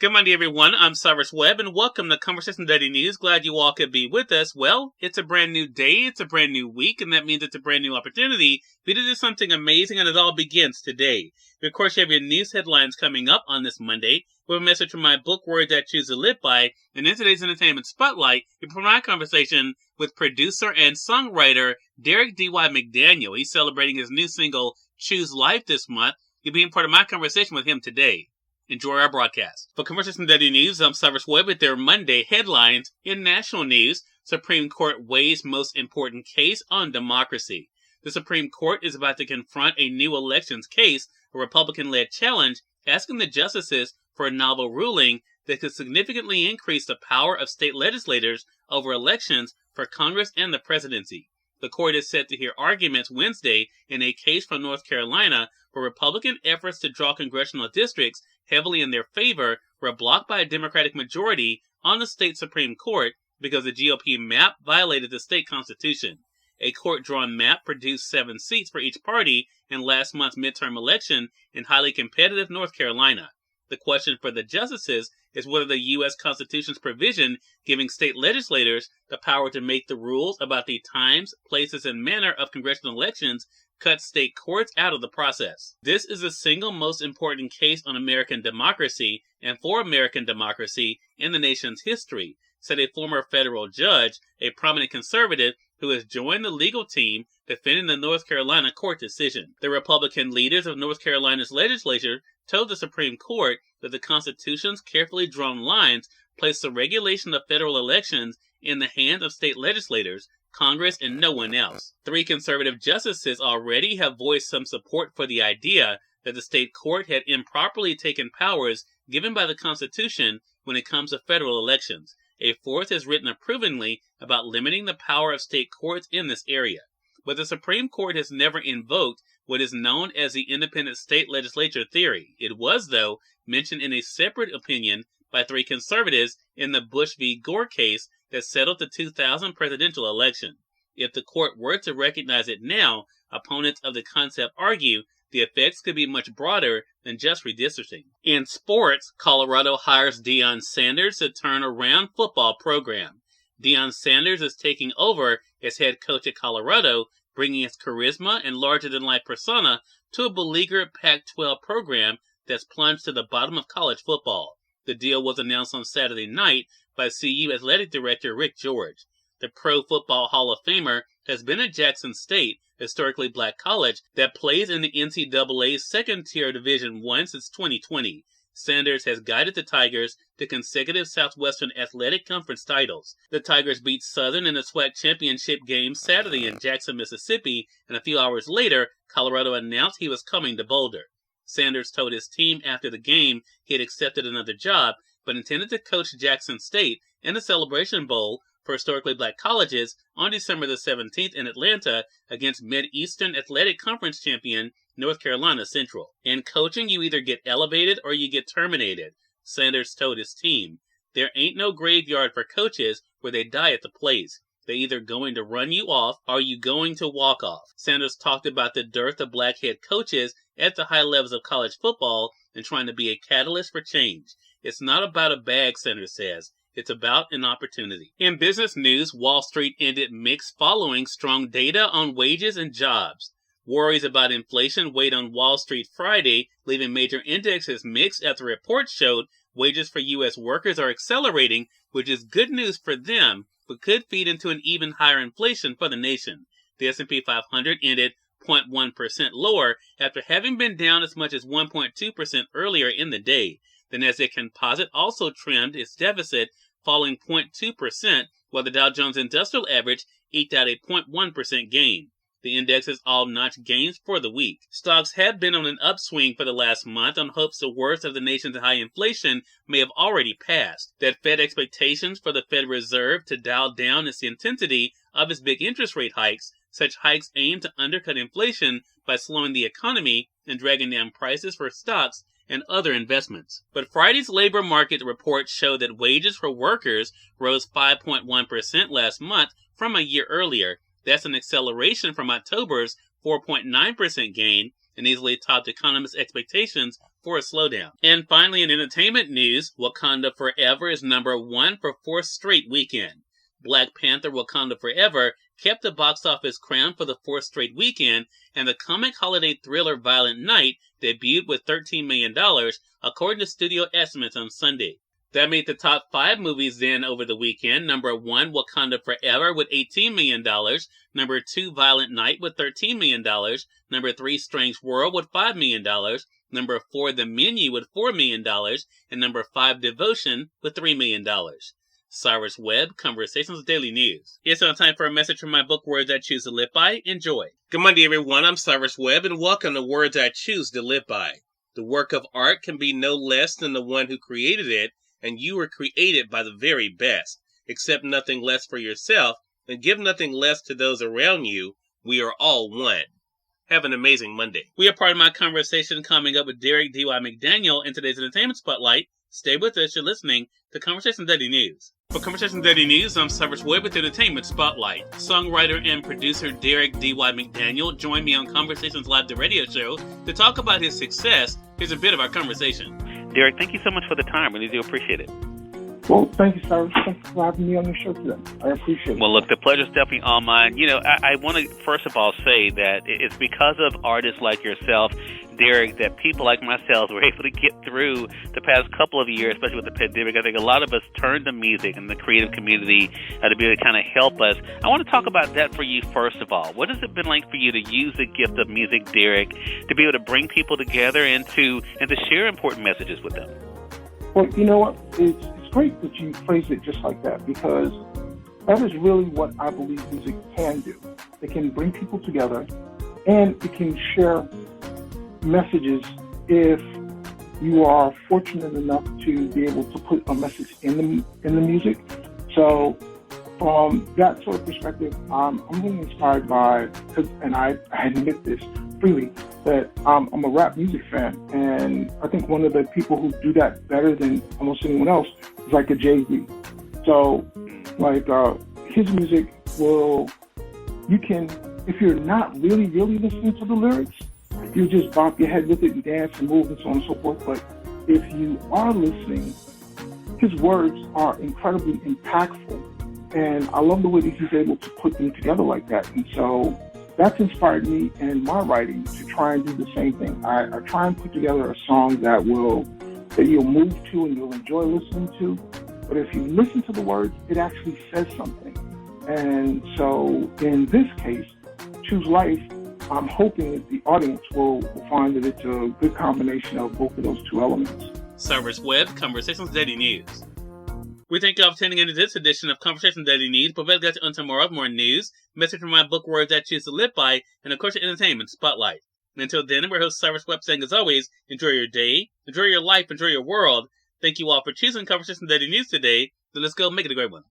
Good Monday, everyone. I'm Cyrus Webb, and welcome to Conversation Daily News. Glad you all could be with us. Well, it's a brand new day, it's a brand new week, and that means it's a brand new opportunity for you to do something amazing, and it all begins today. Of course, you have your news headlines coming up on this Monday, with a message from my book, Words I Choose to Live By, and in today's Entertainment Spotlight, for my conversation with producer and songwriter Derrick D. McDaniel. He's celebrating his new single, Choose Life, this month. You'll be part of my conversation with him today. Enjoy our broadcast. For Conversation Daily News, I'm Cyrus Webb with their Monday headlines. In national news, Supreme Court weighs most important case on democracy. The Supreme Court is about to confront a new elections case, a Republican-led challenge, asking the justices for a novel ruling that could significantly increase the power of state legislators over elections for Congress and the presidency. The court is set to hear arguments Wednesday in a case from North Carolina where Republican efforts to draw congressional districts heavily in their favor were blocked by a Democratic majority on the state Supreme Court because the GOP map violated the state constitution. A court-drawn map produced 7 seats for each party in last month's midterm election in highly competitive North Carolina. The question for the justices is whether the U.S. Constitution's provision giving state legislators the power to make the rules about the times, places, and manner of congressional elections cuts state courts out of the process. This is the single most important case on American democracy and for American democracy in the nation's history, said a former federal judge, a prominent conservative who has joined the legal team defending the North Carolina court decision. The Republican leaders of North Carolina's legislature told the Supreme Court that the Constitution's carefully drawn lines place the regulation of federal elections in the hands of state legislators, Congress, and no one else. 3 conservative justices already have voiced some support for the idea that the state court had improperly taken powers given by the Constitution when it comes to federal elections. A 4th has written approvingly about limiting the power of state courts in this area. But the Supreme Court has never invoked what is known as the independent state legislature theory. It was, though, mentioned in a separate opinion by 3 conservatives in the Bush v. Gore case that settled the 2000 presidential election. If the court were to recognize it now, opponents of the concept argue the effects could be much broader than just redistricting. In sports, Colorado hires Deion Sanders to turn around football program. Deion Sanders is taking over as head coach at Colorado, bringing his charisma and larger-than-life persona to a beleaguered Pac-12 program that's plunged to the bottom of college football. The deal was announced on Saturday night by CU Athletic Director Rick George. The Pro Football Hall of Famer has been at Jackson State, historically black college, that plays in the NCAA's second-tier Division I since 2020. Sanders has guided the Tigers to consecutive Southwestern Athletic Conference titles. The Tigers beat Southern in the SWAC championship game Saturday in Jackson, Mississippi, and a few hours later, Colorado announced he was coming to Boulder. Sanders told his team after the game he had accepted another job, but intended to coach Jackson State in the Celebration Bowl for historically black colleges on December the 17th in Atlanta against Mid-Eastern Athletic Conference champion North Carolina Central. In coaching, you either get elevated or you get terminated, Sanders told his team. There ain't no graveyard for coaches where they die at the place. They're either going to run you off or you going to walk off. Sanders talked about the dearth of black head coaches at the high levels of college football and trying to be a catalyst for change. It's not about a bag, Sanders says. It's about an opportunity. In business news, Wall Street ended mixed following strong data on wages and jobs. Worries about inflation weighed on Wall Street Friday, leaving major indexes mixed after reports showed wages for U.S. workers are accelerating, which is good news for them, but could feed into an even higher inflation for the nation. The S&P 500 ended 0.1% lower after having been down as much as 1.2% earlier in the day. The Nasdaq Composite also trimmed its deficit, falling 0.2%, while the Dow Jones Industrial Average eked out a 0.1% gain. The indexes all notched gains for the week. Stocks have been on an upswing for the last month on hopes the worst of the nation's high inflation may have already passed. That Fed expectations for the Fed Reserve to dial down its intensity of its big interest rate hikes. Such hikes aim to undercut inflation by slowing the economy and dragging down prices for stocks and other investments. But Friday's labor market report showed that wages for workers rose 5.1% last month from a year earlier. That's an acceleration from October's 4.9% gain and easily topped economists' expectations for a slowdown. And finally, in entertainment news, Wakanda Forever is #1 for 4th straight weekend. Black Panther Wakanda Forever kept the box office crown for the 4th straight weekend, and the comic holiday thriller Violent Night debuted with $13 million, according to studio estimates on Sunday. That made the top 5 movies then over the weekend. #1, Wakanda Forever with $18 million. #2, Violent Night with $13 million. #3, Strange World with $5 million. #4, The Menu with $4 million. And #5, Devotion with $3 million. Cyrus Webb, Conversations Daily News. It's now time for a message from my book, Words I Choose to Live By. Enjoy. Good Monday, everyone. I'm Cyrus Webb, and welcome to Words I Choose to Live By. The work of art can be no less than the one who created it, and you were created by the very best. Accept nothing less for yourself, and give nothing less to those around you. We are all one. Have an amazing Monday. We are part of my conversation coming up with Derrick D. McDaniel in today's Entertainment Spotlight. Stay with us. You're listening to Conversation Daily News. For Conversation Daily News, I'm Cyrus Webb with Entertainment Spotlight. Songwriter and producer Derrick D. McDaniel joined me on Conversations Live, the radio show, to talk about his success. Here's a bit of our conversation. Derrick, thank you so much for the time. Really do appreciate it. Well, thank you, Cyrus. Thanks for having me on your show today. I appreciate it. Well, look, the pleasure's definitely all mine. You know, I want to, first of all, say that it's because of artists like yourself, Derrick, that people like myself were able to get through the past couple of years, especially with the pandemic. I think a lot of us turned to music and the creative community to be able to kind of help us. I want to talk about that for you, first of all. What has it been like for you to use the gift of music, Derrick, to be able to bring people together and to share important messages with them? Well, you know what? It's great that you phrase it just like that, because that is really what I believe music can do. It can bring people together, and it can share messages if you are fortunate enough to be able to put a message in the music. So from that sort of perspective, I'm really inspired by, and I admit this freely, that I'm a rap music fan, and I think one of the people who do that better than almost anyone else is like a Jay-Z. So, like, his music you can, if you're not really listening to the lyrics, you just bop your head with it and dance and move and so on and so forth. But if you are listening, his words are incredibly impactful, and I love the way that he's able to put them together like that. And so that's inspired me in my writing to try and do the same thing. I try and put together a song that you'll move to and you'll enjoy listening to. But if you listen to the words, it actually says something. And so in this case, Choose Life, I'm hoping that the audience will find that it's a good combination of both of those two elements. Cyrus Webb, Conversations Daily News. We thank you all for tuning into this edition of Conversation Daily News. But we'll get you on tomorrow with more news, message from my book, Words I Choose to Live By, and of course, your Entertainment Spotlight. And until then, we're host Cyrus Webb saying, as always, enjoy your day, enjoy your life, enjoy your world. Thank you all for choosing Conversation Daily News today. Then let's go make it a great one.